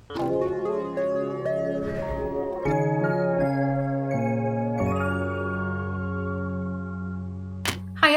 Hiya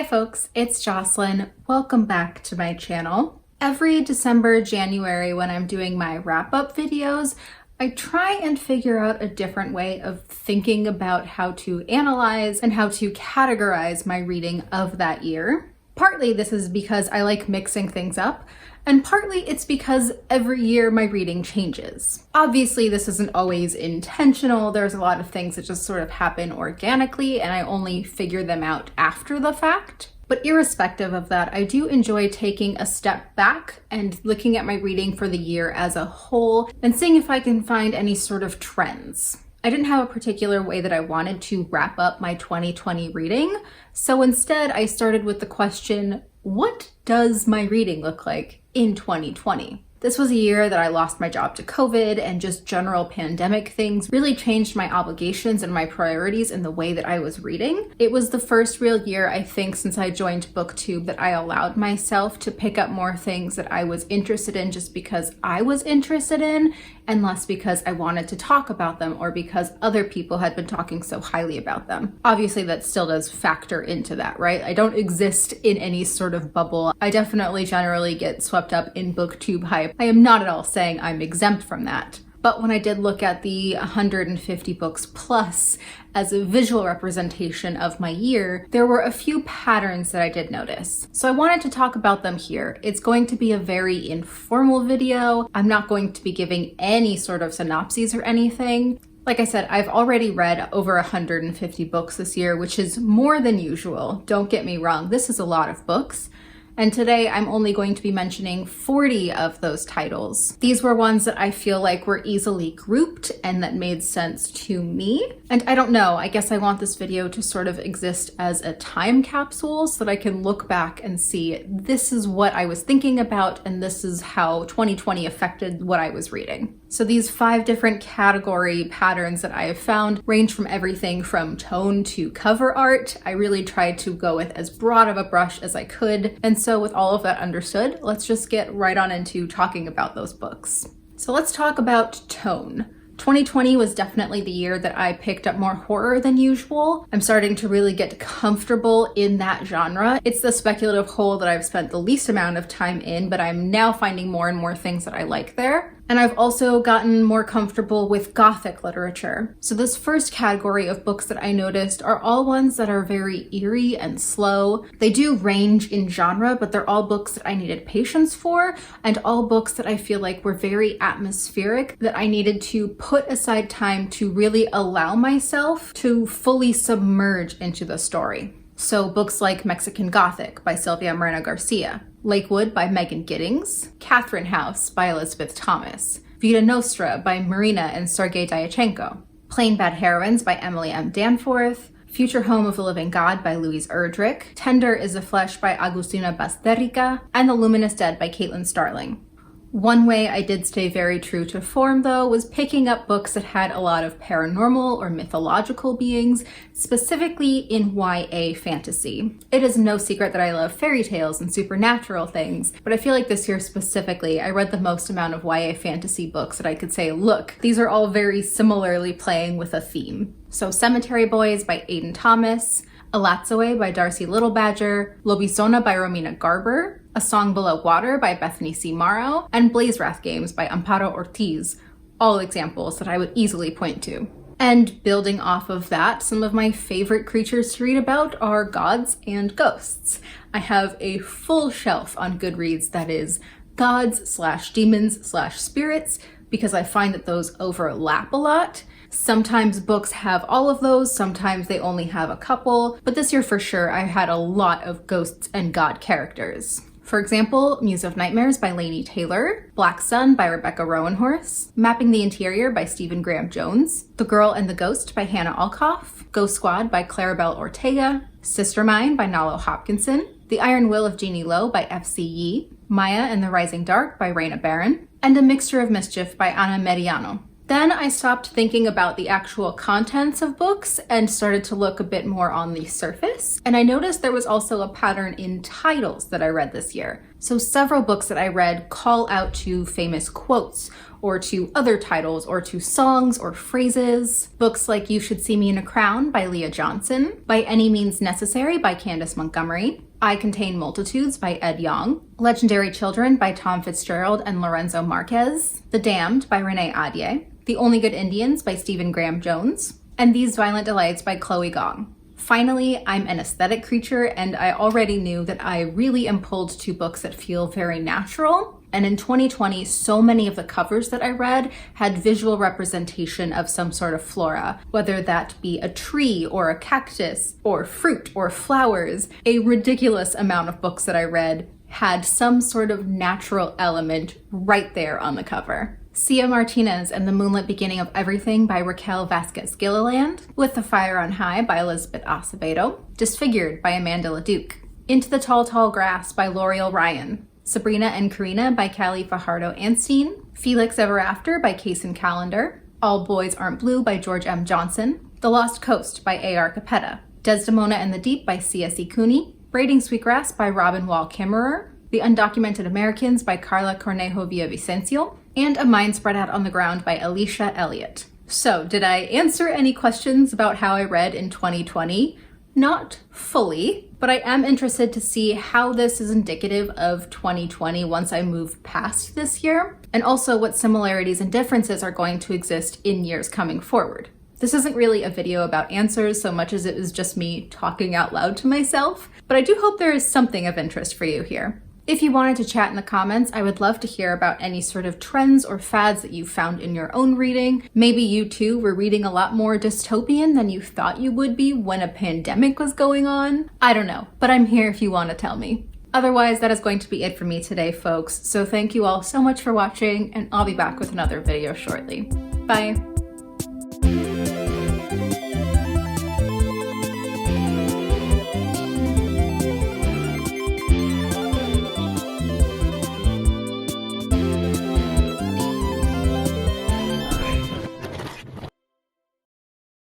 folks, it's Jocelyn. Welcome back to my channel. Every December, January, when I'm doing my wrap-up videos, I try and figure out a different way of thinking about how to analyze and how to categorize my reading of that year. Partly this is because I like mixing things up, and partly it's because every year my reading changes. Obviously, this isn't always intentional. There's a lot of things that just sort of happen organically, and I only figure them out after the fact. But irrespective of that, I do enjoy taking a step back and looking at my reading for the year as a whole and seeing if I can find any sort of trends. I didn't have a particular way that I wanted to wrap up my 2020 reading, so instead I started with the question, what does my reading look like in 2020? This was a year that I lost my job to COVID, and just general pandemic things really changed my obligations and my priorities in the way that I was reading. It was the first real year, I think, since I joined BookTube that I allowed myself to pick up more things that I was interested in just because I was interested in, and less because I wanted to talk about them or because other people had been talking so highly about them. Obviously, that still does factor into that, right? I don't exist in any sort of bubble. I definitely generally get swept up in BookTube hype. I am not at all saying I'm exempt from that. But when I did look at the 150 books plus as a visual representation of my year, there were a few patterns that I did notice. So I wanted to talk about them here. It's going to be a very informal video. I'm not going to be giving any sort of synopses or anything. Like I said, I've already read over 150 books this year, which is more than usual. Don't get me wrong, this is a lot of books. And today I'm only going to be mentioning 40 of those titles. These were ones that I feel like were easily grouped and that made sense to me. And I don't know, I guess I want this video to sort of exist as a time capsule so that I can look back and see this is what I was thinking about and this is how 2020 affected what I was reading. So these 5 different category patterns that I have found range from everything from tone to cover art. I really tried to go with as broad of a brush as I could. And so with all of that understood, let's just get right on into talking about those books. So let's talk about tone. 2020 was definitely the year that I picked up more horror than usual. I'm starting to really get comfortable in that genre. It's the speculative hole that I've spent the least amount of time in, but I'm now finding more and more things that I like there. And I've also gotten more comfortable with Gothic literature. So this first category of books that I noticed are all ones that are very eerie and slow. They do range in genre, but they're all books that I needed patience for, and all books that I feel like were very atmospheric, that I needed to put aside time to really allow myself to fully submerge into the story. So books like Mexican Gothic by Sylvia Moreno Garcia, Lakewood by Megan Giddings, Catherine House by Elizabeth Thomas, Vita Nostra by Marina and Sergei Dyachenko, Plain Bad Heroines by Emily M. Danforth, Future Home of the Living God by Louise Erdrich, Tender is the Flesh by Agustina Basterrica, and The Luminous Dead by Caitlin Starling. One way I did stay very true to form, though, was picking up books that had a lot of paranormal or mythological beings, specifically in YA fantasy. It is no secret that I love fairy tales and supernatural things, but I feel like this year specifically, I read the most amount of YA fantasy books that I could say, look, these are all very similarly playing with a theme. So Cemetery Boys by Aidan Thomas, Alatzoe by Darcy Littlebadger, Lobisona by Romina Garber, A Song Below Water by Bethany C. Morrow, and Blaze Wrath Games by Amparo Ortiz, all examples that I would easily point to. And building off of that, some of my favorite creatures to read about are gods and ghosts. I have a full shelf on Goodreads that is gods/demons/spirits because I find that those overlap a lot. Sometimes books have all of those, sometimes they only have a couple, but this year for sure I had a lot of ghosts and god characters. For example, Muse of Nightmares by Laini Taylor, Black Sun by Rebecca Rowanhorse, Mapping the Interior by Stephen Graham Jones, The Girl and the Ghost by Hannah Alkoff, Ghost Squad by Claribel Ortega, Sister Mine by Nalo Hopkinson, The Iron Will of Jeannie Lowe by F.C. Yee, Maya and the Rising Dark by Raina Barron, and A Mixture of Mischief by Ana Meriano. Then I stopped thinking about the actual contents of books and started to look a bit more on the surface. And I noticed there was also a pattern in titles that I read this year. So several books that I read call out to famous quotes or to other titles, or to songs or phrases. Books like You Should See Me in a Crown by Leah Johnson, By Any Means Necessary by Candace Montgomery, I Contain Multitudes by Ed Yong, Legendary Children by Tom Fitzgerald and Lorenzo Marquez, The Damned by Renee Ahdieh, The Only Good Indians by Stephen Graham Jones, and These Violent Delights by Chloe Gong. Finally, I'm an aesthetic creature, and I already knew that I really am pulled to books that feel very natural. And in 2020, so many of the covers that I read had visual representation of some sort of flora, whether that be a tree or a cactus or fruit or flowers. A ridiculous amount of books that I read had some sort of natural element right there on the cover. Sia Martinez and the Moonlit Beginning of Everything by Raquel Vasquez Gilliland, With the Fire on High by Elizabeth Acevedo, Disfigured by Amanda LeDuc, Into the Tall, Tall Grass by L'Oreal Ryan, Sabrina and Karina by Callie Fajardo-Anstine, Felix Ever After by Kaysen Callender, All Boys Aren't Blue by George M. Johnson, The Lost Coast by A.R. Capetta, Desdemona and the Deep by C.S.E. Cooney, Braiding Sweetgrass by Robin Wall Kimmerer, The Undocumented Americans by Carla Cornejo Villavicencio, and A Mind Spread Out on the Ground by Alicia Elliott. So, did I answer any questions about how I read in 2020? Not fully, but I am interested to see how this is indicative of 2020 once I move past this year, and also what similarities and differences are going to exist in years coming forward. This isn't really a video about answers so much as it is just me talking out loud to myself, but I do hope there is something of interest for you here. If you wanted to chat in the comments, I would love to hear about any sort of trends or fads that you found in your own reading. Maybe you too were reading a lot more dystopian than you thought you would be when a pandemic was going on. I don't know, but I'm here if you want to tell me. Otherwise, that is going to be it for me today, folks. So thank you all so much for watching, and I'll be back with another video shortly. Bye.